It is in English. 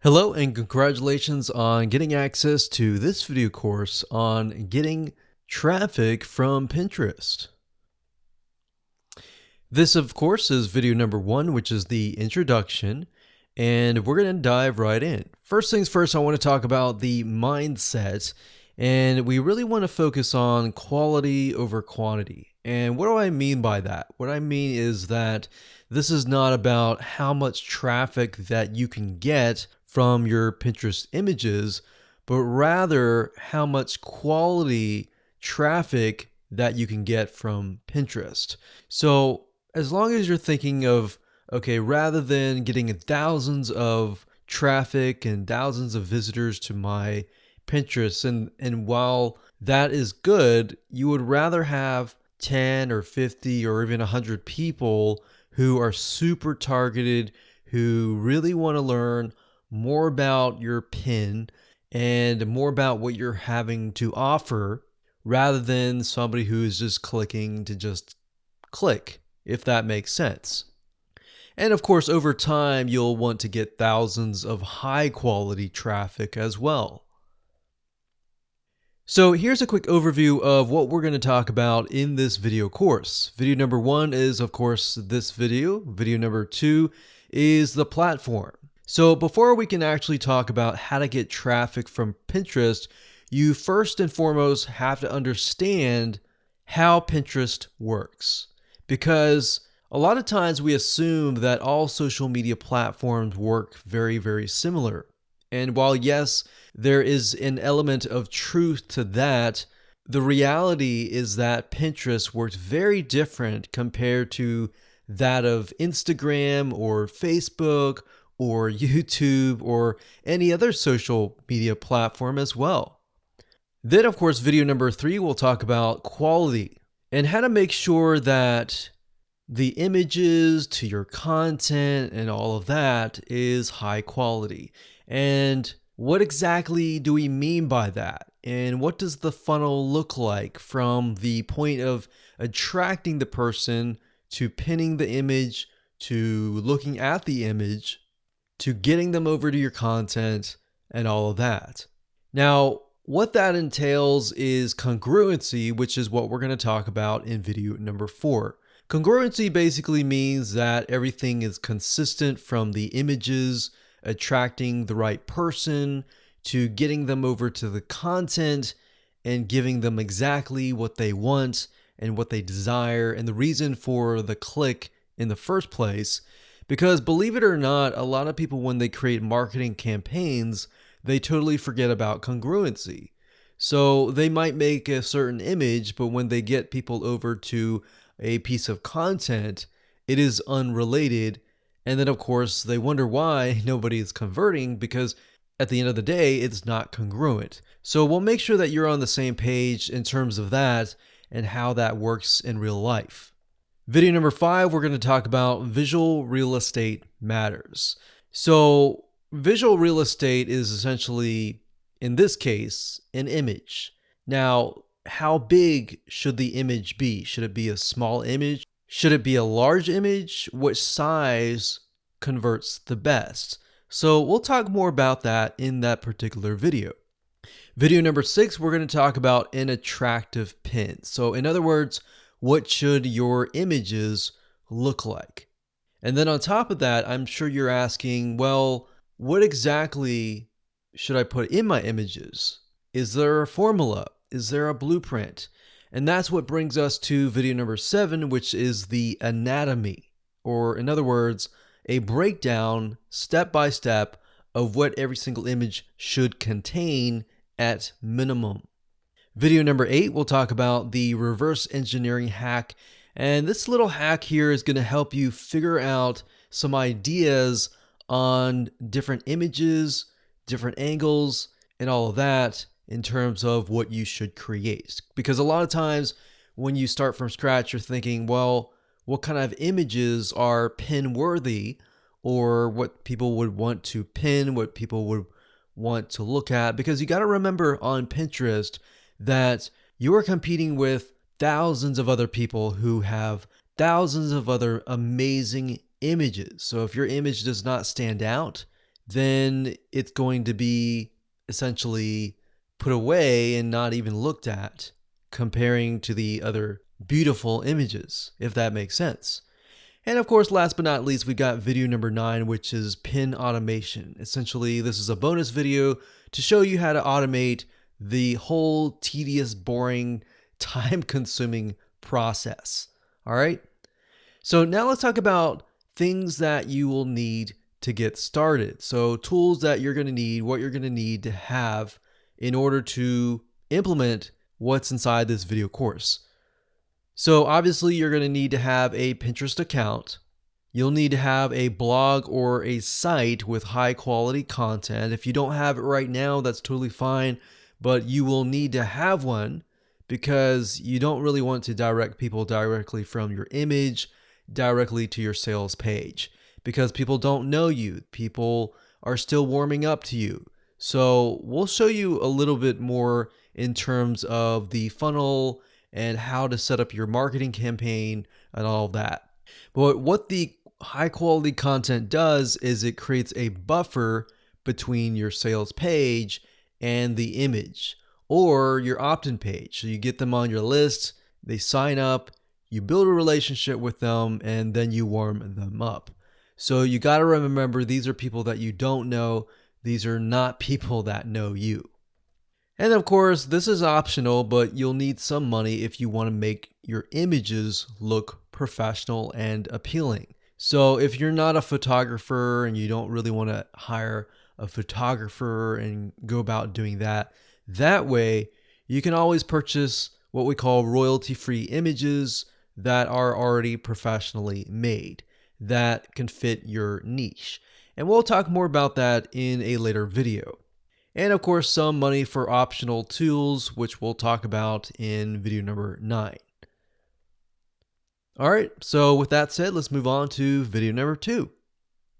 Hello and congratulations on getting access to this video course on getting traffic from Pinterest. This, of course, is video number 1, which is the introduction, and we're going to dive right in. First things first, I want to talk about the mindset, and we really want to focus on quality over quantity. And what do I mean by that? What I mean is that this is not about how much traffic that you can get from your Pinterest images, but rather how much quality traffic that you can get from Pinterest. So as long as you're thinking of, okay, rather than getting thousands of traffic and thousands of visitors to my Pinterest, and while that is good, you would rather have 10 or 50 or even 100 people who are super targeted, who really want to learn more about your pin and more about what you're having to offer, rather than somebody who's just clicking to just click, if that makes sense. And of course, over time, you'll want to get thousands of high quality traffic as well. So here's a quick overview of what we're going to talk about in this video course. Video number 1 is, of course, this video. Video number 2 is the platform. So before we can actually talk about how to get traffic from Pinterest, you first and foremost have to understand how Pinterest works. Because a lot of times we assume that all social media platforms work very, very similar. And while yes, there is an element of truth to that, the reality is that Pinterest works very different compared to that of Instagram or Facebook or YouTube or any other social media platform as well. Then, of course, video number 3, we'll talk about quality and how to make sure that the images to your content and all of that is high quality. And what exactly do we mean by that? And what does the funnel look like from the point of attracting the person to pinning the image, to looking at the image, to getting them over to your content and all of that? Now, what that entails is congruency, which is what we're going to talk about in video number 4. Congruency basically means that everything is consistent from the images, attracting the right person, to getting them over to the content and giving them exactly what they want and what they desire and the reason for the click in the first place. Because believe it or not, a lot of people, when they create marketing campaigns, they totally forget about congruency. So they might make a certain image, but when they get people over to a piece of content, it is unrelated. And then, of course, they wonder why nobody is converting, because at the end of the day, it's not congruent. So we'll make sure that you're on the same page in terms of that and how that works in real life. Video number 5, we're going to talk about visual real estate matters. So visual real estate is essentially, in this case, an image. Now, how big should the image be? Should it be a small image? Should it be a large image? What size converts the best? So we'll talk more about that in that particular video. Video number 6, we're going to talk about an attractive pin. So in other words, what should your images look like? And then on top of that, I'm sure you're asking, well, what exactly should I put in my images? Is there a formula? Is there a blueprint? And that's what brings us to video number 7, which is the anatomy, or in other words, a breakdown step by step of what every single image should contain at minimum. Video number 8, we'll talk about the reverse engineering hack. And this little hack here is going to help you figure out some ideas on different images, different angles, and all of that in terms of what you should create. Because a lot of times when you start from scratch, you're thinking, well, what kind of images are pin worthy, or what people would want to pin, what people would want to look at? Because you got to remember on Pinterest that you are competing with thousands of other people who have thousands of other amazing images. So if your image does not stand out, then it's going to be essentially put away and not even looked at, comparing to the other beautiful images, if that makes sense. And of course, last but not least, we got video number 9, which is pin automation. Essentially, this is a bonus video to show you how to automate the whole tedious, boring, time-consuming process. All right? So now let's talk about things that you will need to get started. So tools that you're going to need, what you're going to need to have in order to implement what's inside this video course. So obviously you're going to need to have a Pinterest account. You'll need to have a blog or a site with high quality content. If you don't have it right now, that's totally fine, but you will need to have one because you don't really want to direct people directly from your image directly to your sales page because people don't know you. People are still warming up to you. So we'll show you a little bit more in terms of the funnel and how to set up your marketing campaign and all of that. But what the high quality content does is it creates a buffer between your sales page and the image or your opt-in page. So you get them on your list, they sign up, you build a relationship with them, and then you warm them up. So you got to remember, these are people that you don't know. These are not people that know you. And of course, this is optional, but you'll need some money if you want to make your images look professional and appealing. So if you're not a photographer and you don't really want to hire a photographer and go about doing that, that way you can always purchase what we call royalty-free images that are already professionally made that can fit your niche. And we'll talk more about that in a later video. And of course, some money for optional tools, which we'll talk about in video number 9. All right, so with that said, let's move on to video number 2.